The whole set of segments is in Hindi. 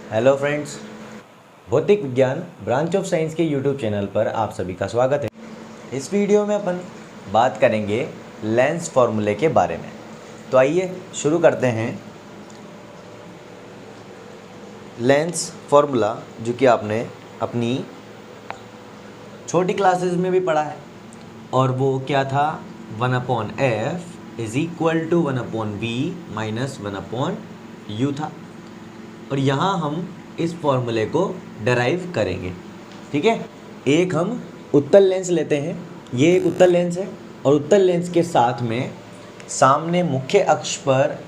हेलो फ्रेंड्स, भौतिक विज्ञान ब्रांच ऑफ साइंस के यूट्यूब चैनल पर आप सभी का स्वागत है। इस वीडियो में अपन बात करेंगे लेंस फॉर्मूले के बारे में। तो आइए शुरू करते हैं। लेंस फॉर्मूला जो कि आपने अपनी छोटी क्लासेस में भी पढ़ा है, और वो क्या था, 1/f is equal to 1/v minus 1/u था। और यहाँ हम इस फॉर्मूले को डराइव करेंगे। ठीक है, एक हम उत्तल लेंस लेते हैं। ये एक उत्तल लेंस है और उत्तल लेंस के साथ में सामने मुख्य अक्ष पर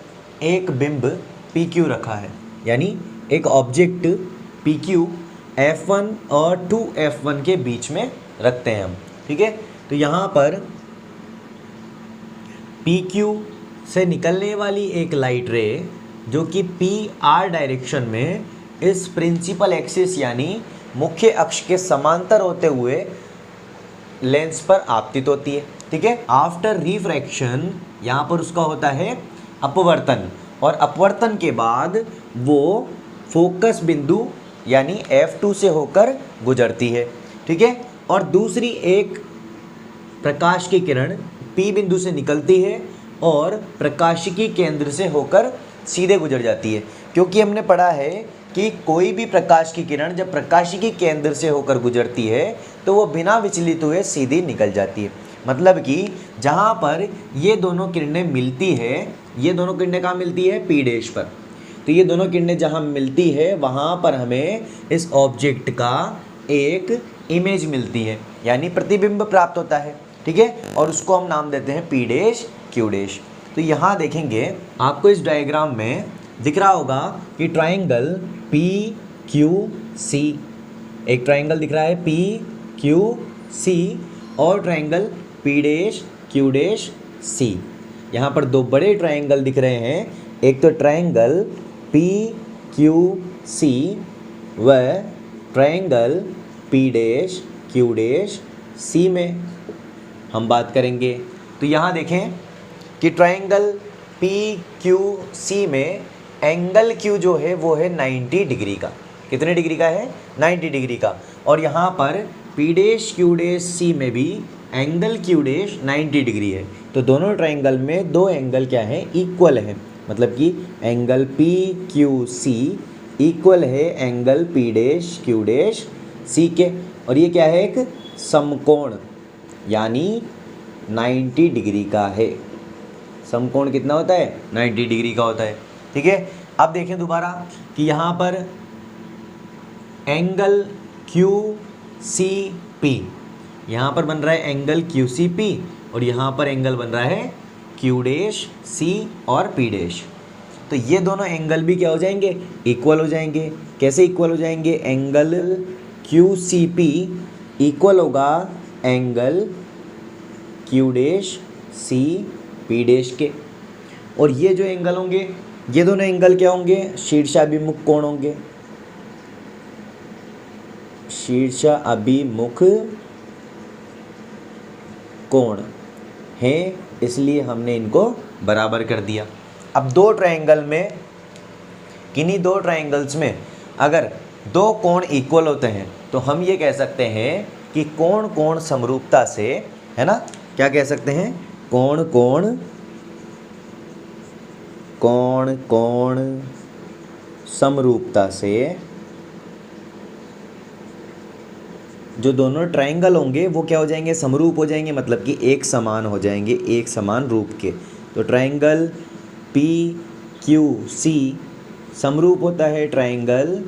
एक बिंब PQ रखा है, यानी एक ऑब्जेक्ट PQ F1 और 2F1 के बीच में रखते हैं हम। ठीक है, तो यहाँ पर PQ से निकलने वाली एक लाइट रे जो कि PR डायरेक्शन में इस प्रिंसिपल एक्सिस यानी मुख्य अक्ष के समांतर होते हुए लेंस पर आपतित होती है। ठीक है, आफ्टर रिफ्रैक्शन यहाँ पर उसका होता है अपवर्तन, और अपवर्तन के बाद वो फोकस बिंदु यानी F2 से होकर गुजरती है। ठीक है, और दूसरी एक प्रकाश की किरण P बिंदु से निकलती है और प्रकाशिकी केंद्र से होकर सीधे गुजर जाती है। क्योंकि हमने पढ़ा है कि कोई भी प्रकाश की किरण जब प्रकाशिकी केंद्र से होकर गुजरती है तो वो बिना विचलित हुए सीधी निकल जाती है। मतलब कि जहाँ पर ये दोनों किरणें मिलती है, ये दोनों किरणें कहाँ मिलती है, P डैश पर। तो ये दोनों किरणें जहाँ मिलती है वहाँ पर हमें इस ऑब्जेक्ट का एक इमेज मिलती है, यानी प्रतिबिंब प्राप्त होता है। ठीक है, और उसको हम नाम देते हैं P डैश Q डैश। तो यहाँ देखेंगे आपको इस डायग्राम में दिख रहा होगा कि ट्राइंगल PQC, एक ट्राइंगल दिख रहा है PQC और triangle P dash Q dash C। यहाँ पर दो बड़े ट्राइंगल दिख रहे हैं, एक तो ट्राइंगल PQC व triangle P dash Q dash C में हम बात करेंगे। तो यहाँ देखें कि ट्राइंगल PQC में एंगल Q जो है वो है 90 डिग्री का। कितने डिग्री का है, 90 डिग्री का। और यहाँ पर P dash Q dash C में भी एंगल Q डैश 90 डिग्री है। तो दोनों ट्राइंगल में दो एंगल क्या है, इक्वल है। मतलब कि एंगल PQC इक्वल है angle P dash Q dash C के। और ये क्या है, एक समकोण यानी 90 डिग्री का है। समकोण कितना होता है, 90 डिग्री का होता है। ठीक है, अब देखें दोबारा कि यहाँ पर एंगल QCP, यहाँ पर बन रहा है एंगल QCP और यहाँ पर एंगल बन रहा है Q डैश C और P डैश। तो ये दोनों एंगल भी क्या हो जाएंगे, इक्वल हो जाएंगे। कैसे इक्वल हो जाएंगे, एंगल QCP इक्वल होगा angle Q dash C P dash के। और ये जो एंगल होंगे, ये दोनों एंगल क्या होंगे, शीर्षाभिमुख कोण होंगे। शीर्षाभिमुख कोण है, इसलिए हमने इनको बराबर कर दिया। अब दो ट्रायंगल में, किन्हीं दो ट्रायंगल्स में अगर दो कोण इक्वल होते हैं तो हम ये कह सकते हैं कि कोण कोण समरूपता से, है ना, क्या कह सकते हैं, कोण कोण कोण कोण समरूपता से जो दोनों ट्रायंगल होंगे वो क्या हो जाएंगे, समरूप हो जाएंगे। मतलब कि एक समान हो जाएंगे, एक समान रूप के। तो ट्रायंगल PQC समरूप होता है triangle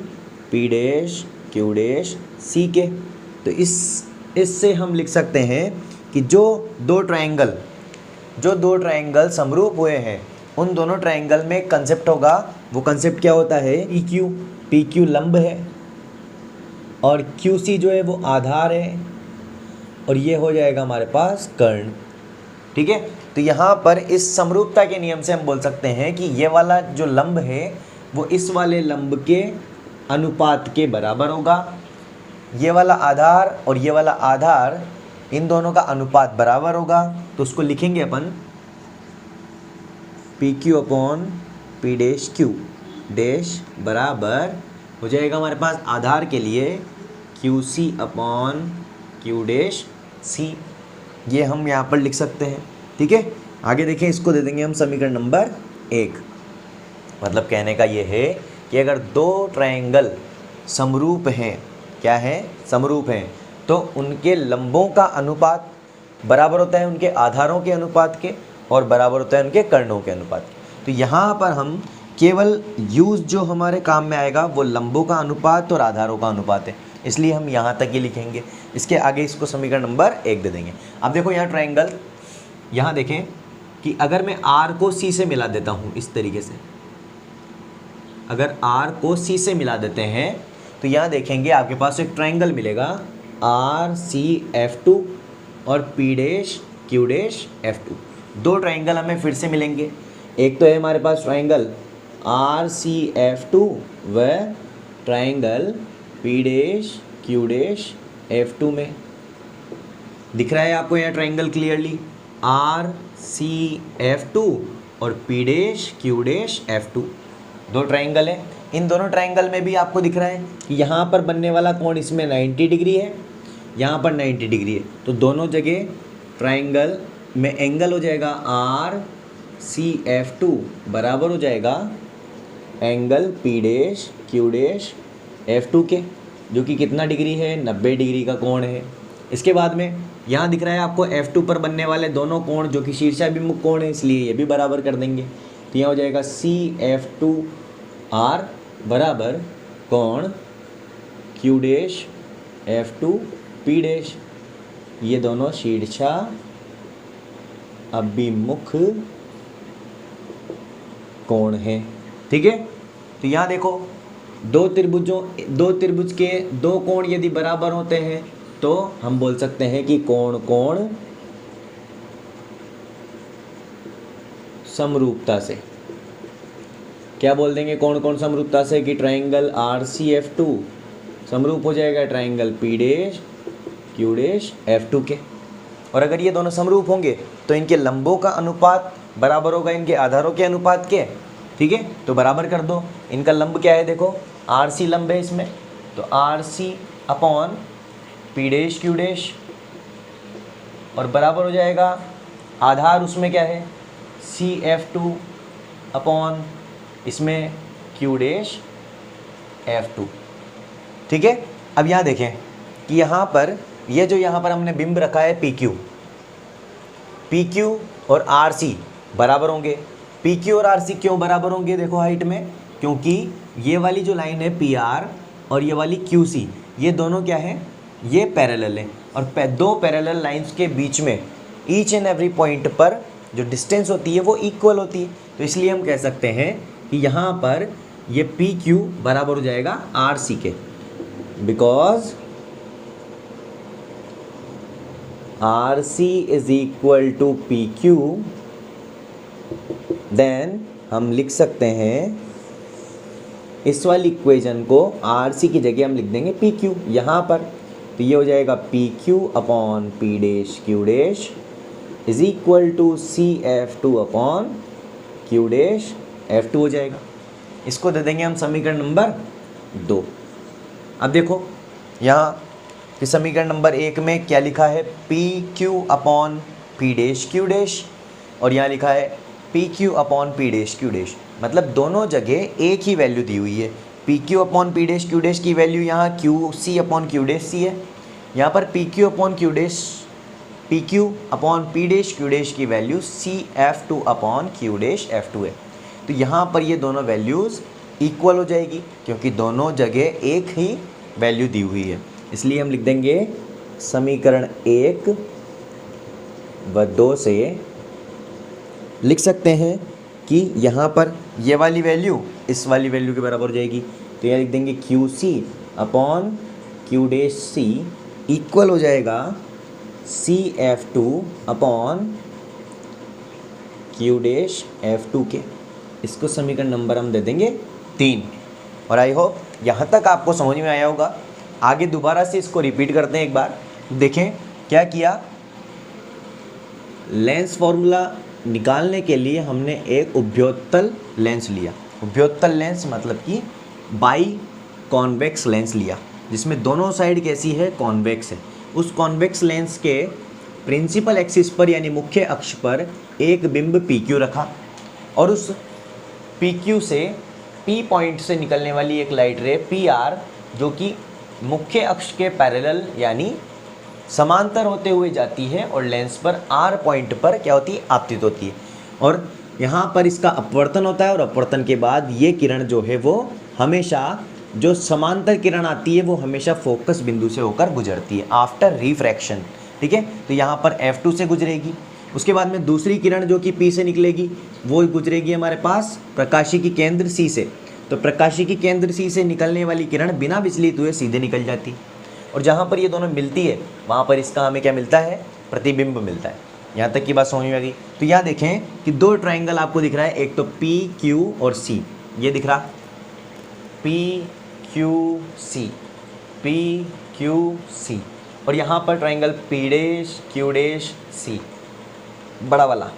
P dash Q dash C के। तो इससे हम लिख सकते हैं कि जो दो ट्रायंगल समरूप हुए हैं उन दोनों ट्रायंगल में कंसेप्ट होगा। वो कंसेप्ट क्या होता है, PQ लंब है और QC जो है वो आधार है, और ये हो जाएगा हमारे पास कर्ण। ठीक है, तो यहाँ पर इस समरूपता के नियम से हम बोल सकते हैं कि ये वाला जो लंब है वो इस वाले लंब के अनुपात के बराबर होगा। ये वाला आधार और ये वाला आधार, इन दोनों का अनुपात बराबर होगा। तो उसको लिखेंगे अपन PQ upon P dash Q dash बराबर हो जाएगा हमारे पास आधार के लिए Q C upon Q dash C, ये हम यहाँ पर लिख सकते हैं। ठीक है, आगे देखें, इसको दे देंगे हम समीकरण नंबर 1। मतलब कहने का ये है कि अगर दो ट्रायंगल समरूप हैं, क्या है, समरूप हैं, तो उनके लंबों का अनुपात बराबर होता है उनके आधारों के अनुपात के और बराबर होता है उनके कर्णों के अनुपात के। तो यहाँ पर हम केवल यूज जो हमारे काम में आएगा वो लंबों का अनुपात और आधारों का अनुपात है, इसलिए हम यहाँ तक ही लिखेंगे। इसके आगे इसको समीकरण नंबर 1 दे देंगे। अब देखो यहाँ ट्रायंगल, यहाँ देखें कि अगर मैं R को C से मिला देता हूँ इस तरीके से, अगर R को C से मिला देते हैं तो यहाँ देखेंगे आपके पास एक ट्रायंगल मिलेगा RCF2 और P dash Q dash F2। दो ट्रायंगल हमें फिर से मिलेंगे। एक तो है हमारे पास ट्रायंगल RCF2 व triangle P dash Q dash F2 में। दिख रहा है आपको यहाँ ट्रायंगल क्लियरली, RCF2 और P dash Q dash F2, दो ट्रायंगल है। इन दोनों ट्रायंगल में भी आपको दिख रहा है कि यहाँ पर बनने वाला कोण इसमें 90 डिग्री है, यहाँ पर 90 डिग्री है, तो दोनों जगह ट्रायंगल में एंगल हो जाएगा RCF2 बराबर हो जाएगा angle P dash Q dash F2 के, जो कि कितना डिग्री है, 90 डिग्री का कोण है। इसके बाद में यहाँ दिख रहा है आपको F2 पर बनने वाले दोनों कोण जो कि शीर्षाभिमुख कोण है, इसलिए ये भी बराबर कर देंगे। तो यहाँ हो जाएगा CF2R बराबर कोण Q dash F2 P dash, ये दोनों शीर्षा अभिमुख कोण हैं। ठीक है, तो यहाँ देखो दो त्रिभुज के दो कोण यदि बराबर होते हैं तो हम बोल सकते हैं कि कोण कोण समरूपता से, क्या बोल देंगे, कोण कोण समरूपता से कि ट्रायंगल RCF2 समरूप हो जाएगा triangle P dash Q dash F2 के। और अगर ये दोनों समरूप होंगे तो इनके लंबों का अनुपात बराबर होगा इनके आधारों के अनुपात के। ठीक है, तो बराबर कर दो। इनका लंब क्या है, देखो RC लंब है इसमें, तो RC upon P dash Q dash, और बराबर हो जाएगा आधार उसमें क्या है, CF2 अपॉन इसमें Q डैश F2। ठीक है, अब यहाँ देखें कि यहाँ पर ये जो यहाँ पर हमने बिंब रखा है PQ और RC बराबर होंगे। PQ और RC क्यों बराबर होंगे, देखो हाइट में, क्योंकि ये वाली जो लाइन है PR और ये वाली QC, ये दोनों क्या है, ये पैरेलल है, और दो पैरेलल लाइंस के बीच में ईच एंड एवरी पॉइंट पर जो डिस्टेंस होती है वो इक्वल होती है। तो इसलिए हम कह सकते हैं कि यहाँ पर ये PQ बराबर हो जाएगा RC के, because RC is equal to PQ। Then हम लिख सकते हैं इस वाली इक्वेशन को, RC की जगह हम लिख देंगे PQ यहाँ पर, तो ये हो जाएगा PQ upon P dash Q dash is equal to CF2 upon Q dash F2 हो जाएगा। इसको दे देंगे हम समीकरण नंबर 2। अब देखो यहाँ कि समीकरण नंबर 1 में क्या लिखा है, PQ upon P dash Q dash, और यहाँ लिखा है PQ upon P dash Q dash, मतलब दोनों जगह एक ही वैल्यू दी हुई है। PQ upon P dash Q dash की वैल्यू यहाँ QC upon Q dash C है, यहाँ पर PQ upon Q dash PQ upon P dash Q dash की value CF2 upon Q dash F2 है। तो यहाँ पर ये दोनों वैल्यूज़ इक्वल हो जाएगी क्योंकि दोनों जगह एक ही वैल्यू दी हुई है, इसलिए हम लिख देंगे समीकरण 1 व 2 से लिख सकते हैं कि यहाँ पर ये वाली वैल्यू इस वाली वैल्यू के बराबर हो जाएगी। तो यहाँ लिख देंगे QC upon Q dash C equal हो जाएगा CF2 upon Q dash F2 के। इसको समीकरण नंबर हम दे देंगे 3। और आई होप यहाँ तक आपको समझ में आया होगा। आगे दोबारा से इसको रिपीट करते हैं एक बार, देखें क्या किया। लेंस फॉर्मूला निकालने के लिए हमने एक उभयोत्तल लेंस लिया। उभयोत्तल लेंस मतलब कि बाई कॉन्वेक्स लेंस लिया जिसमें दोनों साइड कैसी है, कॉन्वेक्स है। उस कॉन्वेक्स लेंस के प्रिंसिपल एक्सिस पर यानी मुख्य अक्ष पर एक बिंब PQ रखा और उस PQ से P पॉइंट से निकलने वाली एक लाइट रे PR जो कि मुख्य अक्ष के पैरेलल यानी समांतर होते हुए जाती है और लेंस पर R पॉइंट पर क्या होती है, आपतित होती है। और यहाँ पर इसका अपवर्तन होता है और अपवर्तन के बाद ये किरण जो है वो हमेशा, जो समांतर किरण आती है वो हमेशा फोकस बिंदु से होकर गुजरती है आफ्टर रिफ्रैक्शन। ठीक है, तो यहाँ पर F2 से गुजरेगी। उसके बाद में दूसरी किरण जो कि P से निकलेगी वो गुजरेगी हमारे पास प्रकाशिकी केंद्र C से। तो प्रकाशिकी केंद्र C से निकलने वाली किरण बिना विचलित हुए सीधे निकल जाती है और जहाँ पर ये दोनों मिलती है वहाँ पर इसका हमें क्या मिलता है, प्रतिबिंब मिलता है। यहाँ तक की बात समझ में आ गई। तो यहाँ देखें कि दो ट्राइंगल आपको दिख रहा है, एक तो PQ और C, ये दिख रहा PQC, PQC, और यहाँ पर ट्राइंगल PQC, बड़ा वाला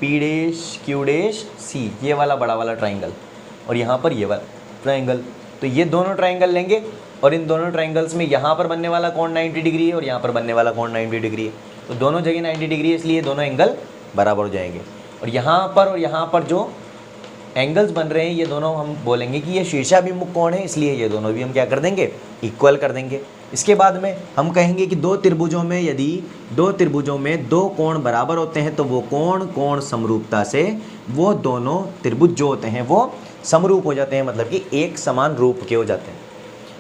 PQC, ये वाला बड़ा वाला ट्राइंगल, और यहाँ पर ये वाला ट्राइंगल। तो ये दोनों ट्राइंगल लेंगे और इन दोनों ट्राइंगल्स में यहाँ पर बनने वाला कोण 90 डिग्री है और यहाँ पर बनने वाला कोण 90 डिग्री है। तो दोनों जगह 90 डिग्री है, इसलिए दोनों एंगल बराबर हो जाएंगे। और यहाँ पर जो एंगल्स बन रहे हैं ये दोनों हम बोलेंगे कि ये शीर्षाभिमुख कोण है, इसलिए ये दोनों भी हम क्या कर देंगे, इक्वल कर देंगे। इसके बाद में हम कहेंगे कि दो त्रिभुजों में यदि दो त्रिभुजों में दो कोण बराबर होते हैं तो वो कोण समरूपता से वो दोनों त्रिभुज जो होते हैं वो समरूप हो जाते हैं, मतलब कि एक समान रूप के हो जाते हैं।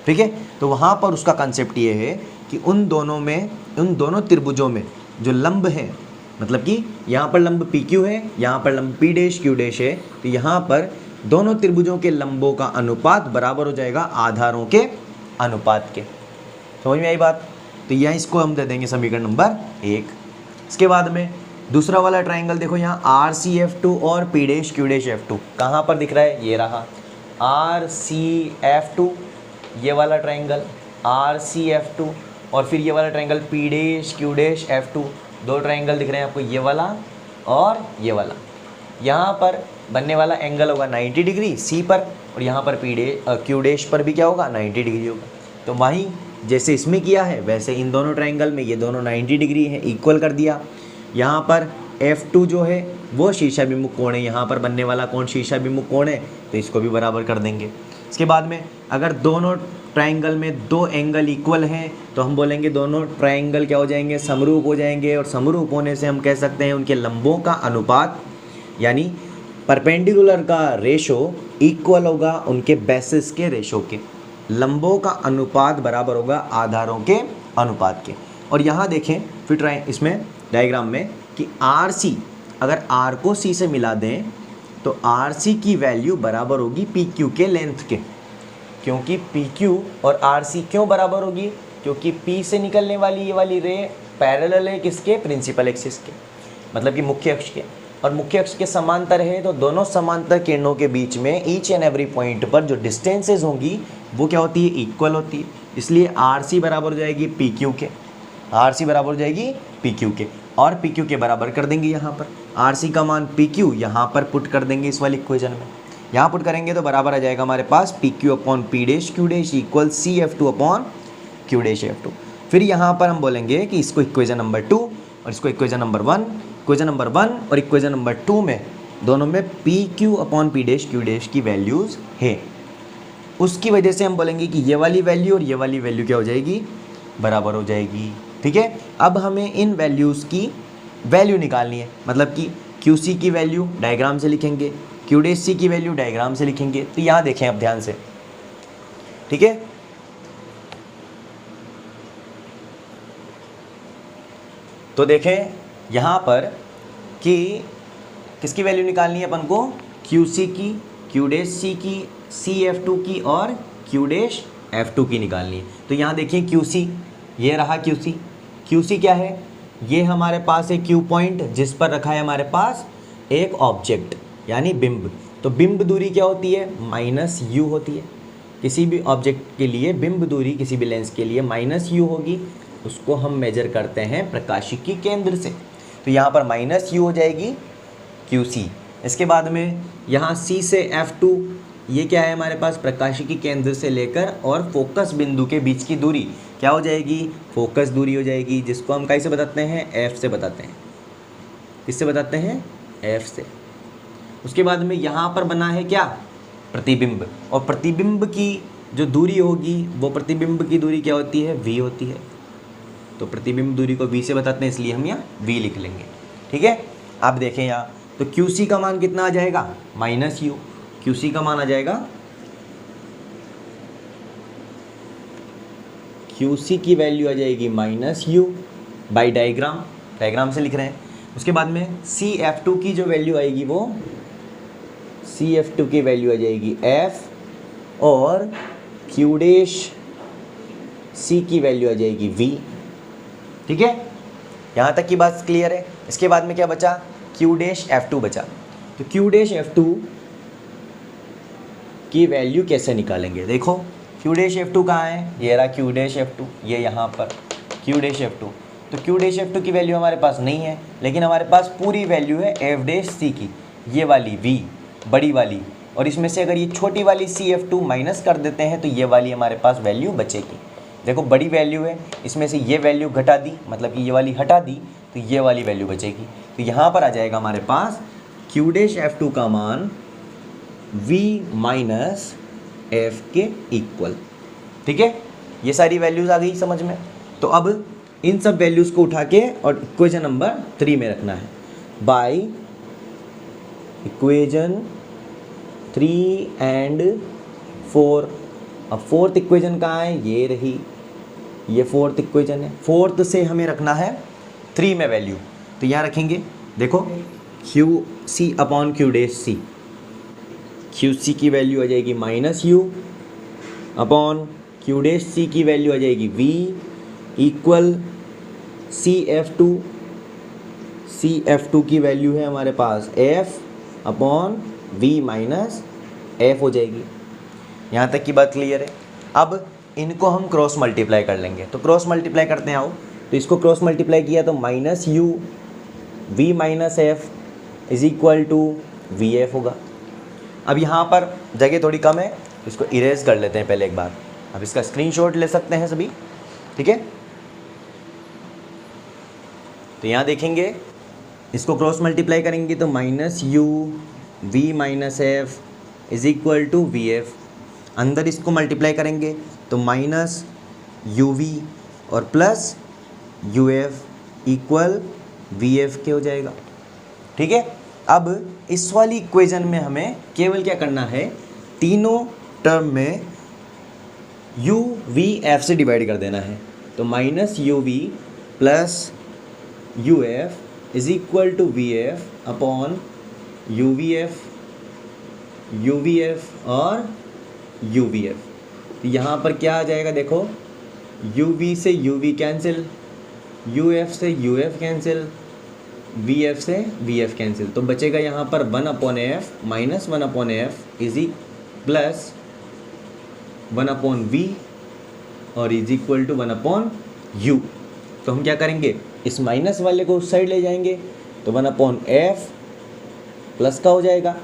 ठीक है, तो वहाँ पर उसका कंसेप्ट ये है कि उन दोनों त्रिभुजों में जो लंब है, मतलब कि यहाँ पर लंब PQ है, यहाँ पर लंब P' है, तो यहाँ पर दोनों त्रिभुजों के लंबों का अनुपात बराबर हो जाएगा आधारों के अनुपात के। समझ में आई बात? तो यहाँ इसको हम दे देंगे समीकरण नंबर 1। इसके बाद में दूसरा वाला ट्राइंगल देखो, यहाँ RCF2 और P'Q' कहाँ पर दिख रहा है, ये रहा RCF2, ये वाला ट्राइंगल RCF2, और फिर ये वाला ट्राइंगल P'Q', दो ट्राइंगल दिख रहे हैं आपको, ये वाला और ये वाला। यहाँ पर बनने वाला एंगल होगा 90 डिग्री C पर, और यहाँ पर Q' पर भी क्या होगा, 90 डिग्री होगा। तो वहीं जैसे इसमें किया है वैसे इन दोनों ट्राइंगल में ये दोनों 90 डिग्री है, इक्वल कर दिया। यहाँ पर F2 जो है वो शीर्षाभिमुख कोण है, यहाँ पर बनने वाला कोण शीर्षाभिमुख कोण है, तो इसको भी बराबर कर देंगे। इसके बाद में अगर दोनों ट्राइंगल में दो एंगल इक्वल हैं तो हम बोलेंगे दोनों ट्राइंगल क्या हो जाएंगे, समरूप हो जाएंगे। और समरूप होने से हम कह सकते हैं उनके लंबों का अनुपात यानी परपेंडिकुलर का रेशो इक्वल होगा उनके बेसिस के रेशो के। लंबों का अनुपात बराबर होगा आधारों के अनुपात के। और यहाँ देखें फिर इसमें डायग्राम में कि RC, अगर R को C से मिला दें तो RC की वैल्यू बराबर होगी PQ के लेंथ के, क्योंकि PQ और RC क्यों बराबर होगी, क्योंकि P से निकलने वाली ये वाली रे पैरेलल है किसके, प्रिंसिपल एक्सिस के, मतलब कि मुख्य अक्ष के, और मुख्य अक्ष के समांतर है। तो दोनों समांतर किरणों के बीच में ईच एंड एवरी पॉइंट पर जो डिस्टेंसेज होंगी वो क्या होती है, इक्वल होती है। इसलिए RC बराबर हो जाएगी PQ के, RC बराबर हो जाएगी PQ के, और PQ के बराबर कर देंगे यहाँ पर। RC का मान PQ यहाँ पर पुट कर देंगे इस वाली इक्वेशन में, यहाँ पुट करेंगे तो बराबर आ जाएगा हमारे पास PQ/P' इक्वल CF2/Q'/F2। फिर यहाँ पर हम बोलेंगे कि इसको इक्वेशन नंबर 2 और इसको इक्वेशन नंबर 1, इक्वेशन नंबर 1 और इक्वेशन नंबर 2 में दोनों में PQ/P'/Q' की वैल्यूज़ है। उसकी वजह से हम बोलेंगे कि ये वाली वैल्यू और ये वाली वैल्यू क्या हो जाएगी, बराबर हो जाएगी। ठीक है, अब हमें इन वैल्यूज़ की वैल्यू निकालनी है, मतलब कि QC की वैल्यू डायग्राम से लिखेंगे, Q' की वैल्यू डायग्राम से लिखेंगे। तो यहाँ देखें अब ध्यान से, ठीक है, तो देखें यहाँ पर कि किसकी वैल्यू निकालनी है अपन को, QC की, Q' की, CF2 की और Q'/F2 की निकालनी है। तो यहाँ देखिए QC, ये रहा QC। QC क्या है, ये हमारे पास है Q पॉइंट जिस पर रखा है हमारे पास एक ऑब्जेक्ट यानी बिंब। तो बिंब दूरी क्या होती है, -u होती है। किसी भी ऑब्जेक्ट के लिए बिंब दूरी किसी भी लेंस के लिए -u होगी, उसको हम मेजर करते हैं प्रकाशिकी केंद्र से। तो यहाँ पर -u हो जाएगी QC। इसके बाद में यहाँ C से F2 ये क्या है हमारे पास, प्रकाशिकी केंद्र से लेकर और फोकस बिंदु के बीच की दूरी क्या हो जाएगी, फोकस दूरी हो जाएगी, जिसको हम कैसे बताते हैं, एफ से बताते हैं। किससे बताते हैं, एफ से। उसके बाद में यहाँ पर बना है क्या, प्रतिबिंब, और प्रतिबिंब की जो दूरी होगी वो प्रतिबिंब की दूरी क्या होती है, v होती है। तो प्रतिबिंब दूरी को v से बताते हैं, इसलिए हम यहाँ v लिख लेंगे। ठीक है, आप देखें यहाँ तो QC का मान कितना आ जाएगा, -u। QC का मान आ जाएगा, QC की वैल्यू आ जाएगी -u बाई डायग्राम से लिख रहे हैं। उसके बाद में CF2 की जो वैल्यू आएगी वो CF2 की वैल्यू आ जाएगी f, और Q डैश C की वैल्यू आ जाएगी v। ठीक है, यहाँ तक की बात क्लियर है। इसके बाद में क्या बचा, Q डैश F2 बचा। तो Q डैश F2 की वैल्यू कैसे निकालेंगे, देखो Q डैश F2 कहाँ है, ये रहा Q डैश F2, ये यहाँ पर Q डैश F2। तो Q डैश F2 की वैल्यू हमारे पास नहीं है, लेकिन हमारे पास पूरी वैल्यू है F डैश C की, ये वाली V बड़ी वाली, और इसमें से अगर ये छोटी वाली CF2 माइनस कर देते हैं तो ये वाली हमारे पास वैल्यू बचेगी। देखो बड़ी वैल्यू है, इसमें से ये वैल्यू घटा दी, मतलब कि ये वाली हटा दी, तो ये वाली वैल्यू बचेगी। तो यहाँ पर आ जाएगा हमारे पास Q डैश F2 का मान V माइनस F के इक्वल। ठीक है, ये सारी वैल्यूज़ आ गई समझ में। तो अब इन सब वैल्यूज़ को उठा के और इक्वेशन नंबर 3 में रखना है, बाय इक्वेशन 3 एंड 4। अब फोर्थ इक्वेशन कहाँ है, ये रही, ये फोर्थ इक्वेशन है। फोर्थ से हमें रखना है 3 में वैल्यू, तो यहाँ रखेंगे, देखो QC upon Q dash C, QC की वैल्यू आ जाएगी -u upon Q dash C की वैल्यू आ जाएगी v इक्वल CF2 की वैल्यू है हमारे पास f upon v minus f हो जाएगी। यहाँ तक की बात क्लियर है। अब इनको हम क्रॉस मल्टीप्लाई कर लेंगे, तो क्रॉस मल्टीप्लाई करते हैं आओ। तो इसको क्रॉस मल्टीप्लाई किया तो -u v minus f is equal to vf होगा। अब यहाँ पर जगह थोड़ी कम है, तो इसको इरेज कर लेते हैं पहले एक बार। अब इसका स्क्रीनशॉट ले सकते हैं सभी, ठीक है। तो यहाँ देखेंगे, इसको क्रॉस मल्टीप्लाई करेंगे तो -u v minus f is equal to vf। अंदर इसको मल्टीप्लाई करेंगे तो -uv और प्लस uf इक्वल vf के हो जाएगा। ठीक है, अब इस वाली इक्वेशन में हमें केवल क्या करना है, तीनों टर्म में u v f से डिवाइड कर देना है। तो -uv plus uf is equal to vf upon uvf और uvf। तो यहाँ पर क्या आ जाएगा, देखो uv से uv कैंसिल, uf से uf कैंसिल, vf से vf कैंसिल, तो बचेगा यहाँ पर 1/f minus 1/f is plus 1/v और इज इक्वल टू 1/u। तो हम क्या करेंगे, इस माइनस वाले को उस साइड ले जाएंगे, तो 1/f प्लस का हो जाएगा,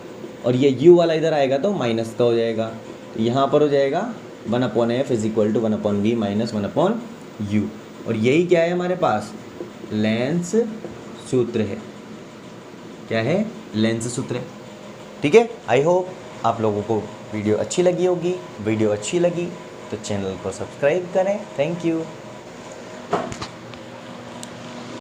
और ये u वाला इधर आएगा तो माइनस का हो जाएगा। तो यहाँ पर हो जाएगा 1/f is equal to 1/v minus 1/u। और यही क्या है हमारे पास, लेंस सूत्र है। क्या है, लेंस सूत्र है। ठीक है, आई होप आप लोगों को वीडियो अच्छी लगी होगी। वीडियो अच्छी लगी तो चैनल को सब्सक्राइब करें। Thank you.